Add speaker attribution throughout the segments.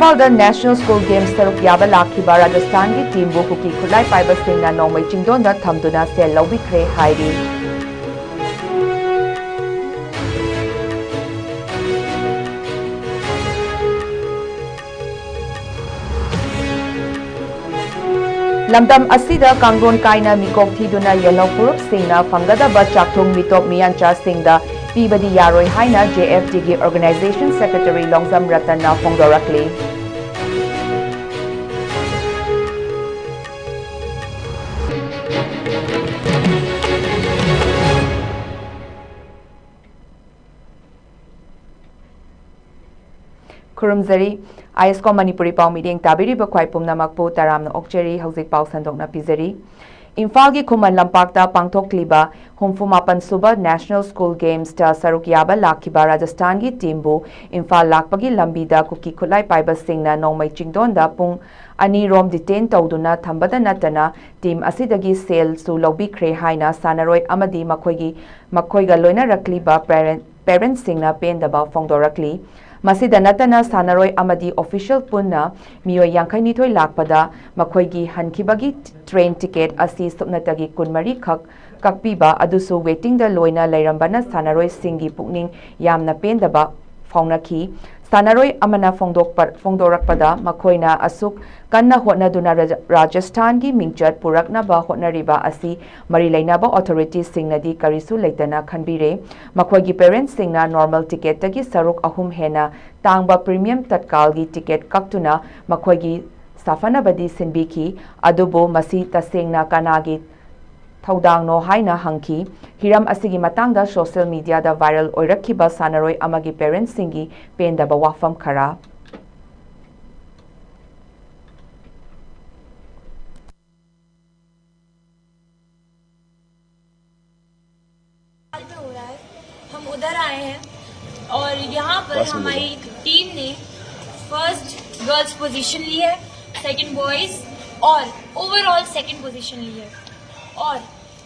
Speaker 1: Imphal National School Games Saruk Yaba Lakhiba Rajasthan ki team bu kuki khulai paiba singna nongmai chingdon da thamduna sel lawbikre hairi. Lamdam asida kangron kaina mikok thiduna yellow furup singna fangadaba chakthung mitop miyancha singda pibadi yaroi haina JFD ki Organization Secretary Longzam Ratana Fongdorakli. Kurumzari ISCOM Manipuri pau meeting tabiri bakwai pumna makpu taramna okcheri hauzik pau sandokna pizari. Imphal ki Khuman Lampakta pangthokliba humfumapan suba National School Games ta saruk yaba lakhiba Rajasthan ki team bu Imphal lakpagi lambida kuki khulai paiba singna nongmai chingdonda pung ani rom detain tawduna thambada natana team asidagi sel su lobikre haina sanaroi amadi makhoiga loina rakliba parents singna pendaba fongdorakli. Masida natana sanaroi amadi official punna miyo yankai nithoi lakpada makhoigi hankibagi train ticket asi supnatagi kunmari khak kakpiba adusu waiting da loina lairambana sanaroi singi pukning yamna pendaba faunaki sanaroi amana fongdorakpada makhoina asuk kanna hotnaduna Rajasthan gi mingchat puraknaba hotnariba asi mari lainaba authorities singnadi karisu leitana khanbire makhoigi parents singna normal ticket tagi saruk ahum hena tangba premium tatkal gi ticket kaktuna makhoigi safanabadi sinbiki adubo masi tasengna kanagi Thaudang no haina hangki hiram asigi matangda social media da viral oirakhiba sanaroi amagi parents singi pendaba wafam khara
Speaker 2: हम उधर आए हैं और यहाँ पर हमारी team ने first girls position ली है, सेकंड बॉयज और ओवरऑल सेकंड पोजीशन ली है। और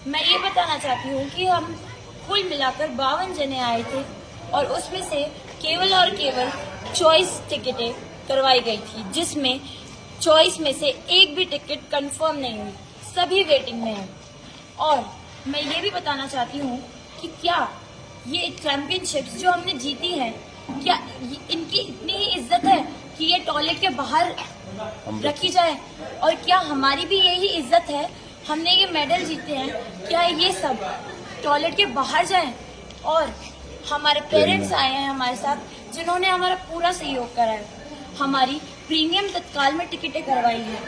Speaker 2: मैं ये बताना चाहती हूँ कि हम कुल मिलाकर 52 जने आए थे और उसमें से केवल और केवल चॉइस टिकटें करवाई गई थी, जिसमें चॉइस में से एक भी टिकट कंफर्म नहीं हुई, सभी वेटिंग में है। और मैं ये भी बताना चाहती हूँ कि क्या ये चैंपियनशिप्स जो हमने जीती हैं, क्या इनकी इतनी ही इज्जत है कि ये टॉयलेट के बाहर रखी जाए, और क्या हमारी भी यही इज्जत है, हमने ये मेडल जीते हैं, क्या ये सब टॉयलेट के बाहर जाएं? और हमारे पेरेंट्स आए हैं हमारे साथ, जिन्होंने हमारा पूरा सहयोग करा है, हमारी प्रीमियम तत्काल में टिकटें करवाई हैं,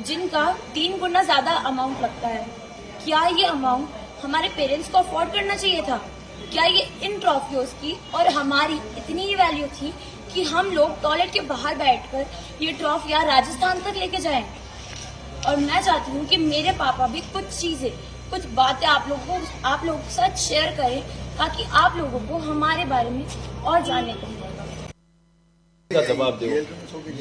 Speaker 2: जिनका 3 गुना ज्यादा अमाउंट लगता है। क्या ये अमाउंट हमारे पेरेंट्स को अफोर्ड करना चाहिए था? क्या ये इन ट्रॉफियों की और हमारी इतनी ही वैल्यू थी कि हम लोग टॉयलेट के बाहर बैठकर ये ट्रॉफियां राजस्थान तक लेके जाएं? और मैं चाहती हूँ कि मेरे पापा भी कुछ बातें आप लोगों के साथ शेयर करें, ताकि आप लोगों को हमारे बारे में और जानने को मिले।
Speaker 3: जवाब दो।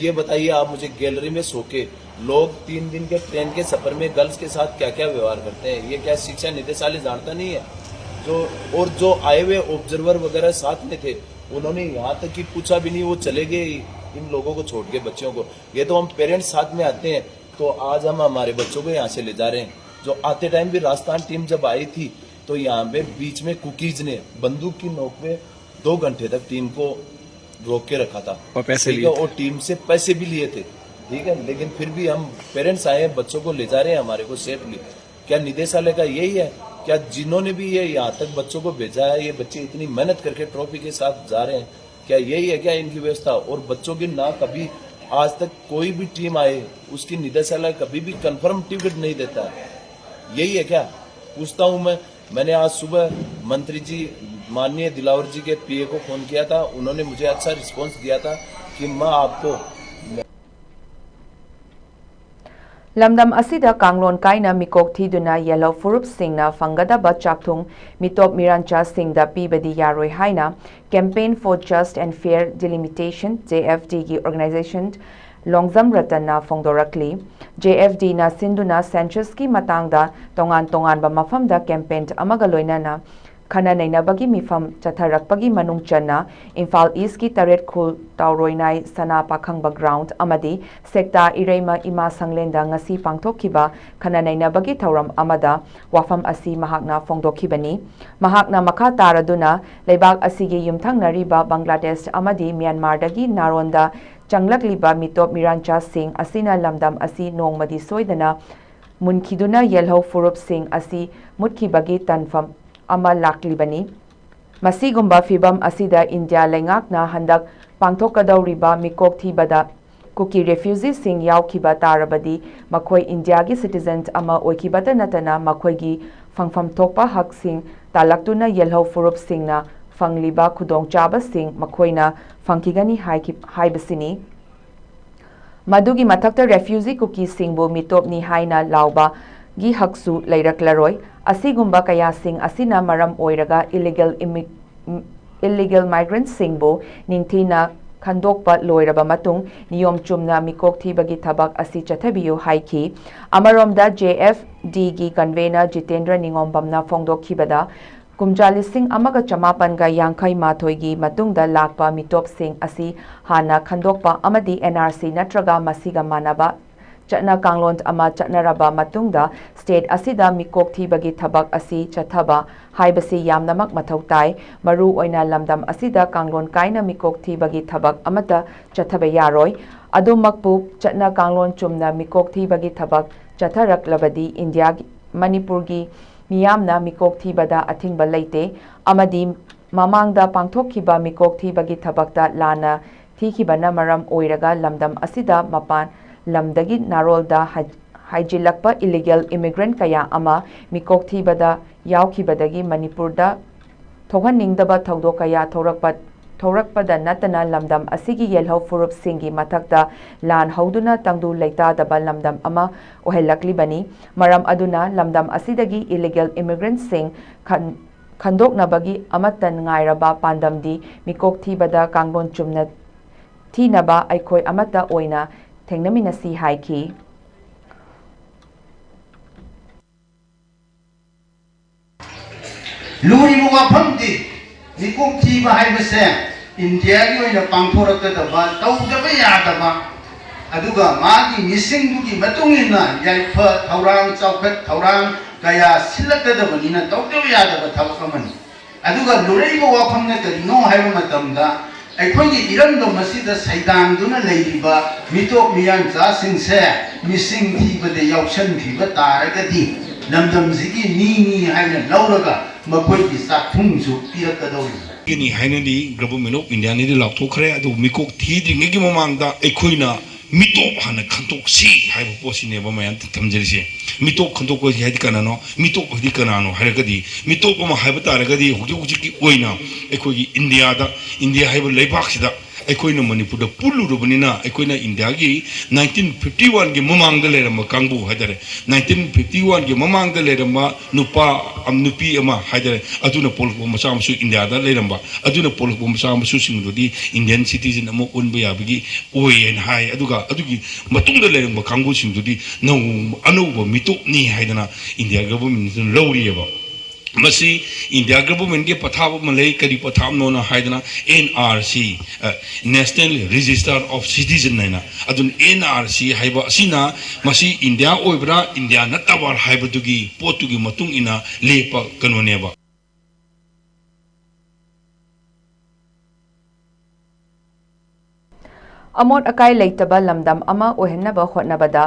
Speaker 3: ये बताइए आप मुझे, गैलरी में सो के लोग 3 दिन के ट्रेन के सफर में गर्ल्स के साथ क्या क्या व्यवहार करते हैं, ये क्या शिक्षा निदेशालय जानता नहीं है? जो आए हुए ऑब्जर्वर वगैरह साथ में थे, उन्होंने यहाँ तक कि पूछा भी नहीं, वो चले गए इन लोगों को छोड़ के, बच्चों को। ये तो हम पेरेंट्स साथ में आते हैं, तो आज हम हमारे बच्चों को यहाँ से ले जा रहे हैं। जो आते टाइम भी राजस्थान टीम जब आई थी, तो यहाँ पे बीच में कुकीज ने बंदूक की नोक पे 2 घंटे तक टीम को रोक के रखा था
Speaker 4: और पैसे लिए,
Speaker 3: और टीम से पैसे भी लिए थे, ठीक है। लेकिन फिर भी हम पेरेंट्स आए हैं, बच्चों को ले जा रहे हैं हमारे को सेफली। क्या निदेशालय का यही है? क्या जिन्होंने भी ये यहाँ तक बच्चों को भेजा है, ये बच्चे इतनी मेहनत करके ट्रॉफी के साथ जा रहे हैं, क्या यही है क्या इनकी व्यवस्था? और बच्चों की ना कभी आज तक कोई भी टीम आए उसकी निदेशालय कभी भी कंफर्म टिकट नहीं देता है, यही है क्या? पूछता हूं मैंने आज सुबह मंत्री जी माननीय दिलावर जी के पीए को फोन किया था, उन्होंने मुझे अच्छा रिस्पांस दिया था कि मैं आपको
Speaker 1: Lamdam asida kanglon kaina mikok thiduna yellow furup singna fangadaba chakthung mitop mirancha singda pibadi yaroi haina campaign for just and fair delimitation JFD ki organization Longzam Ratana Fongdorakli JFD na sinduna Census ki matangda tongan ba mafamda campaign amagaloinana khana nainabagi mifam chatharakpagi manung channa Imphal East ki Taret Khul Tauroinai Sana Pakhangba Ground amadi Sekta Ireima Ima Sanglenda ngasi pangthokhiba khana nainabagi thauram amada wafam asi mahakna fongdokhibani mahakna makha taraduna leibak asigi yumthangnariba Bangladesh amadi Myanmar dagi naronda changlakliba mitop mirancha singh asina lamdam asi nongmadi soidana munkhiduna yelho furup singh asi mutkibagi tanfam ama laklibani masigumba fibam asida India lengakna handak pangthokadauriba mikok thibada kuki refugee sing yaukhiba tarabadi makhoi India gi citizens ama oikibata natana makhoi gi fangfam thokpa hak sing talaktuna yelho furup singna fangliba khudong chaba sing makhoina fangkigani haibasini madugi mathakta refugee kuki singbu mitopni haina lauba gi haksu leiraklaroi asigumba kaya sing asina maram oiraga illegal migrants singbu ningthina khandokpa loiraba matung niyom chumna mikok thibagi thabak asi chathabiyu haiki amaromda JFD gi convener Jitendra Ningombamna fongdokhibada kumjalising amaga chamapanga yangkai mathoigi matungda lakpa mitop sing asi hana khandokpa amadi NRC natraga masiga manaba chana kanglon ama chanaraba matungda state asida mikok thibagi thabak asi chathaba haibasi yamnamak mathautai maru oina lamdam asida kanglon kaina mikok thibagi thabak amata chathaba yaroi adumakpu chana kanglon chumna mikok thibagi thabak chatharak labadi India Manipur gi miyamna mikok thibada athingba leite amadi mamangda pangthokhiba mikok thibagi thabakta lana thikibana maram oiraga lamdam asida mapan lamdagi narolda haijilakpa illegal immigrant kaya ama mikok thibada yaukhibadagi Manipurda thohaningdaba thaudo kaya thorakpada natana lamdam asigi yelho furup singi mathakta lan hauduna tangdu leita daba lamdam ama ohelaklibani maram aduna lamdam asidagi illegal immigrant sing khandoknabagi amatan ngairaba pandamdi mikok thibada kanglon chumna thinaba aikhoi amata oina thengnaminnasi haiki
Speaker 4: luri wafamdi mikok thiba haibase India gi oina pangthorakadaba tawdaba yadaba aduga magi misingdugi matungina yaifa thaurang chawkhat thaurang kaya silakadabanina tawdaba yadaba thabakamani aduga luraiba wafamna karino haiba matamda अखोगी इरंदो मसीदा सैदांदुना लेरिबा मितो मियांचा सिंसे missing थीबदे याउसन थीबा तारगदी लमदमजिगी नी हाइना लौरगा मखोगी साथुंसु पिरकदौरि
Speaker 5: गिनी हाइनदी गवर्नमेंट ऑफ इंडिया ने लाथोखरे अदु मिकोक थीद्रिंगेगी ममांगदा अखोइना मिटोप हाना खंतोक्सी हाइबो पोसिने बमयान थमजरिसे मिटोप खंतोक को हाइदि कनानो मिटोप हदि कनानो हारगदी मिटोप म हाइबो तारगदी हुजि ओइना अखोगी इंडिया हाइबो लेबाक्सिदा अखोइना मणिपुर पुल्लुरबनिना अखोइना इंडिया की 1951 की ममांग लेरम कांगबु हाइदरे 1951 की ममांग लेरम नुपा नुपी अमा हाइदरे अदुना पोलको मसामसु इंडिया दा लेरम अदुना पोलको मसामसु सिंगदुदी इंडियन सिटीजन अमो उनबे याबगी ओएन हाइ अदुगा अदुगी मतुंग लेरम कांगबु सिंगदुदी नौ अनौबो मिटोपनी हाइदना इंडिया गवर्नमेंट लौरियबा मसी इंडिया गवर्नमेंट के पथाब मले करी पथाब नोना हाइदना NRC national register of citizen नैना अदुन NRC हाइबा असिना मसी इंडिया ओइब्रा इंडिया नतबर हाइबदुगी पोतुगी मतुंग इना लेपा कनोनेबा
Speaker 1: अमोट अकाई लेतबा लमदम अमा ओहनबा होटनबदा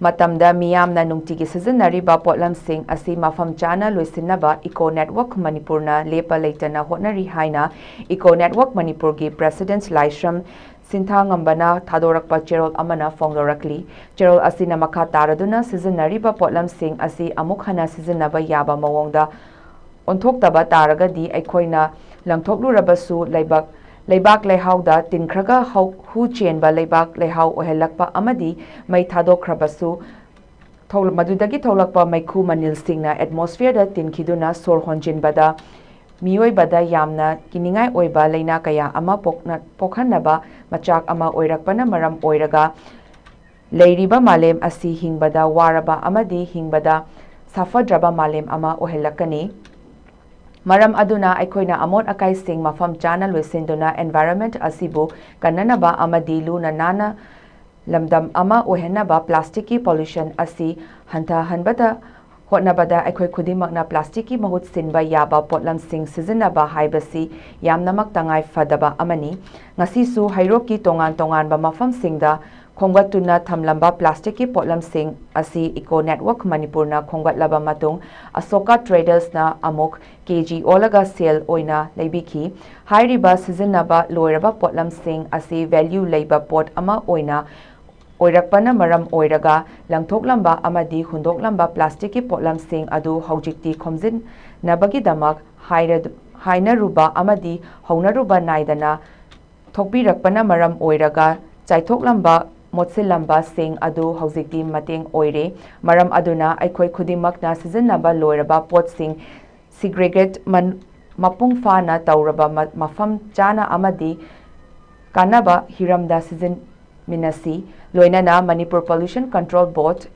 Speaker 1: matamda miyamna nungtigi sizinariba potlamsing asi mafam chana loisinaba Eco Network Manipurna lepa leitana hotnari haina Eco Network Manipur gi President Laishram Sinthangambana Thadorakpa Cherol Amana Fongdorakli Cherol asina makha taraduna sizinariba potlamsing asi amukhana sizinaba yaba mawongda onthokdaba taragadi aikhoina langthoklurabasu leibak leihauda tinkhraga hu chenba leibak leihau ohelakpa amadi mai thadokrabasu madudagi tholakpa maikhu manil singna atmosphere da tinkhiduna sor honjinbada mioi bada yamna kiningai oiba leina kaya ama pokhanaba machak ama oirakpana maram oiraga leiriba malem asi hingbada waraba amadi hingbada safadraba malem ama ohelakani Maram aduna aikoina amot akai sing mafam chana loisinduna environment asibu kananaba amadi luna nana lamdam ama ohenaba plastic ki pollution asi hanta hanbada hotnabada aikoi khudimakna plastic ki mahut sinba yaba potlam sing sizinaba haibasi yamnamak tangai fadaba amani ngasi su hairok ki tongan ba mafam singda khonggatuna thamlamba plastic ki potlam sing asi eco network manipur na khonggatlaba matung asoka traders na amok kg olaga sale oina leibiki hairiba sizinaba loiraba potlam sing asi value leiba pot ama oina oirakpana maram oiraga langthoklamba amadi hundoklamba plastic ki potlam sing adu haujikti khomjin nabagi damak hainaruba amadi haunaruba naidana thokbirakpana maram oiraga chaithoklamba motsilamba sing adu haujikti mateng oire maram aduna aikoi khudimakna sizinaba loiraba pot sing segregate mapung fana tauraba mafam chana amadi kanaba hiramda sizin minasi loinana Manipur Pollution Control Board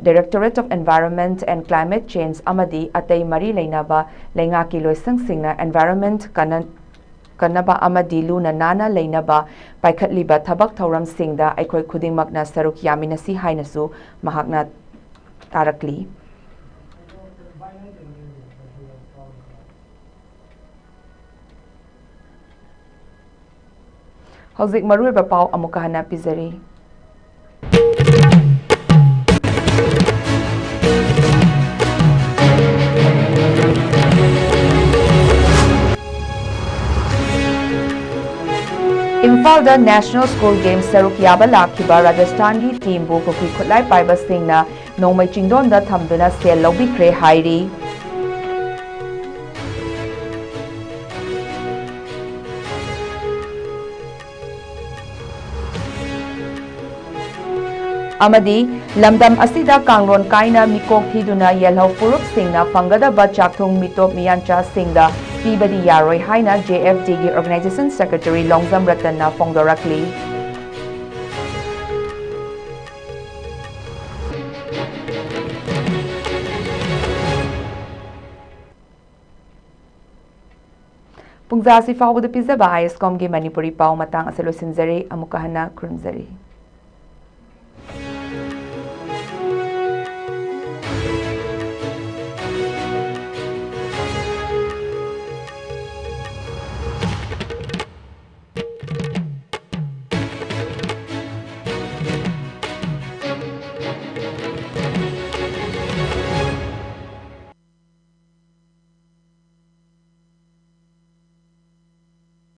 Speaker 1: Directorate of Environment and Climate Change amadi atay mari leinaba leingaki loisang singna environment kanaba amadi luna nana leinaba paikhatliba thabak thauram singda aikoi khudingmakna saruk yaminasi hainasu mahakna tarakli Hauzik maruiba pau amuka hana pizari Imphal National School Games saruk yaba lakhiba Rajasthan gi team bu kokhi khutlai paiba singna nongmai chingdon da thamduna sel lobikre hairi amadi lamdam asida kanglon kaina mikok thiduna yelhau purup singna fangadaba chakthong mitop miyancha singda pibadi yaroi haina JFD gi Organization Secretary Longzam Ratanna Fongdorakli Pungza si fawda pizza ba ISCOM gi Manipuri pau matang asalo sinzari amukahana krumzari